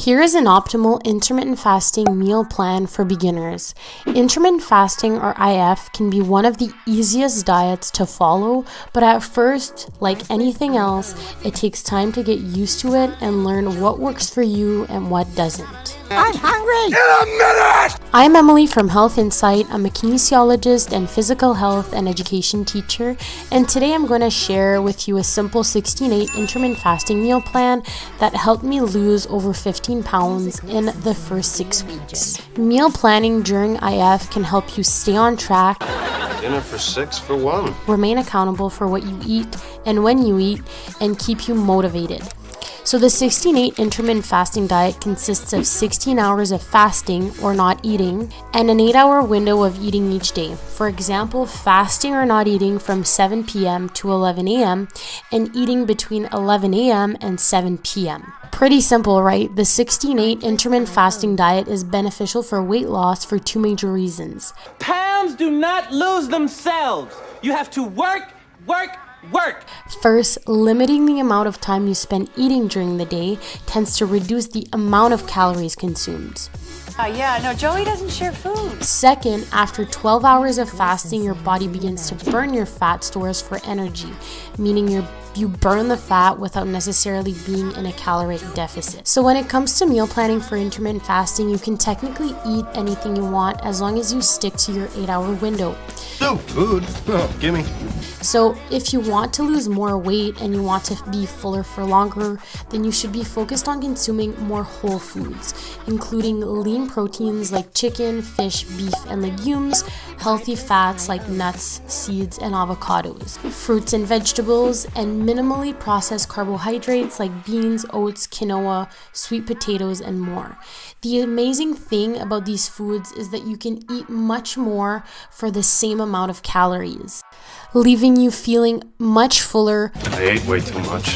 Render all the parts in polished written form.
Here is an optimal intermittent fasting meal plan for beginners. Intermittent fasting, or IF, can be one of the easiest diets to follow, but at first, like anything else, it takes time to get used to it and learn what works for you and what doesn't. I'm hungry! In a minute! I'm Emily from Health Insight. I'm a kinesiologist and physical health and education teacher, and today I'm going to share with you a simple 16-8 intermittent fasting meal plan that helped me lose over 15 pounds in the first 6 weeks. Meal planning during IF can help you stay on track, Dinner for 6 for 1. remain accountable for what you eat and when you eat, and keep you motivated. So the 16-8 intermittent fasting diet consists of 16 hours of fasting or not eating and an 8-hour window of eating each day. For example, fasting or not eating from 7 p.m. to 11 a.m. and eating between 11 a.m. and 7 p.m. Pretty simple, right? The 16-8 intermittent fasting diet is beneficial for weight loss for two major reasons. Pounds do not lose themselves. You have to work. First, limiting the amount of time you spend eating during the day tends to reduce the amount of calories consumed. Joey doesn't share food. Second, after 12 hours of fasting, your body begins to burn your fat stores for energy, meaning you burn the fat without necessarily being in a caloric deficit. So when it comes to meal planning for intermittent fasting, you can technically eat anything you want as long as you stick to your 8-hour window. No food. Oh, gimme. So if you want to lose more weight and you want to be fuller for longer, then you should be focused on consuming more whole foods, including lean proteins like chicken, fish, beef, and legumes, healthy fats like nuts, seeds, and avocados, fruits and vegetables, and minimally processed carbohydrates like beans, oats, quinoa, sweet potatoes, and more. The amazing thing about these foods is that you can eat much more for the same amount of calories, leaving you feeling much fuller I ate way too much.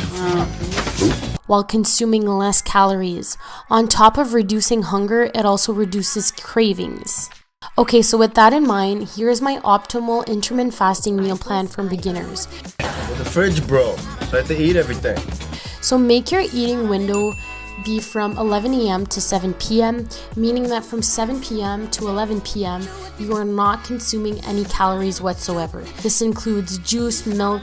while consuming less calories. On top of reducing hunger, it also reduces cravings. Okay, so with that in mind, here is my optimal intermittent fasting meal plan for beginners. The fridge broke, so I have to eat everything. So make your eating window be from 11 a.m. to 7 p.m., meaning that from 7 p.m. to 11 p.m., you are not consuming any calories whatsoever. This includes juice, milk,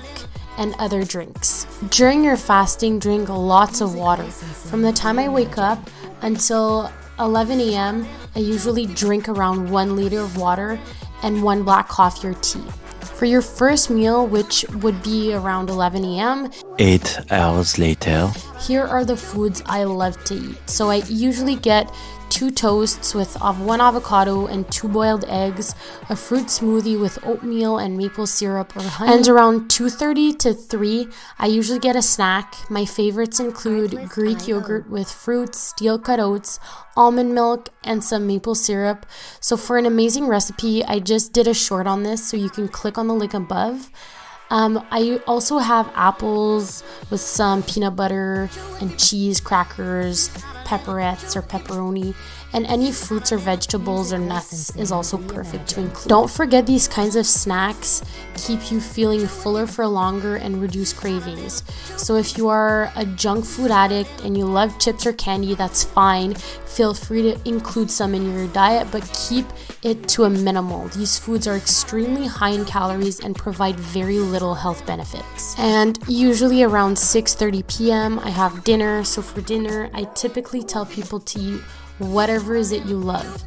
and other drinks. During your fasting, drink lots of water. From the time I wake up until 11 a.m., I usually drink around 1 liter of water and 1 black coffee or tea. For your first meal, which would be around 11 a.m., 8 hours later, here are the foods I love to eat. So I usually get 2 toasts with 1 avocado and 2 boiled eggs, a fruit smoothie with oatmeal and maple syrup or honey. And around 2:30 to 3, I usually get a snack. My favorites include Greek yogurt with fruits, steel-cut oats, almond milk, and some maple syrup. So for an amazing recipe, I just did a short on this, so you can click on the link above. I also have apples with some peanut butter and cheese, crackers, pepperettes or pepperoni, and any fruits or vegetables or nuts is also perfect to include. Don't forget, these kinds of snacks keep you feeling fuller for longer and reduce cravings. So if you are a junk food addict and you love chips or candy, that's fine. Feel free to include some in your diet, but keep it to a minimal. These foods are extremely high in calories and provide very little health benefits. And usually around 6:30 p.m. I have dinner. So for dinner, I typically tell people to eat whatever is it you love,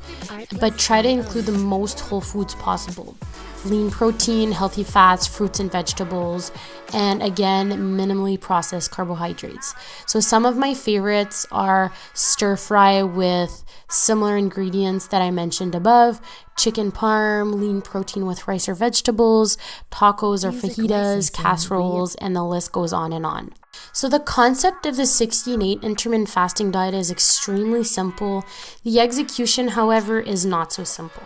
but try to include the most whole foods possible. Lean protein, healthy fats, fruits and vegetables, and again, minimally processed carbohydrates. So some of my favorites are stir fry with similar ingredients that I mentioned above, chicken parm, lean protein with rice or vegetables, tacos or fajitas, casseroles, and the list goes on and on. So the concept of the 16-8 intermittent fasting diet is extremely simple. The execution, however, is not so simple.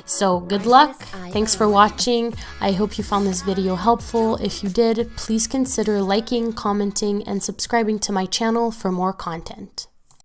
So good luck. Thanks for watching. I hope you found this video helpful. If you did, please consider liking, commenting, and subscribing to my channel for more content.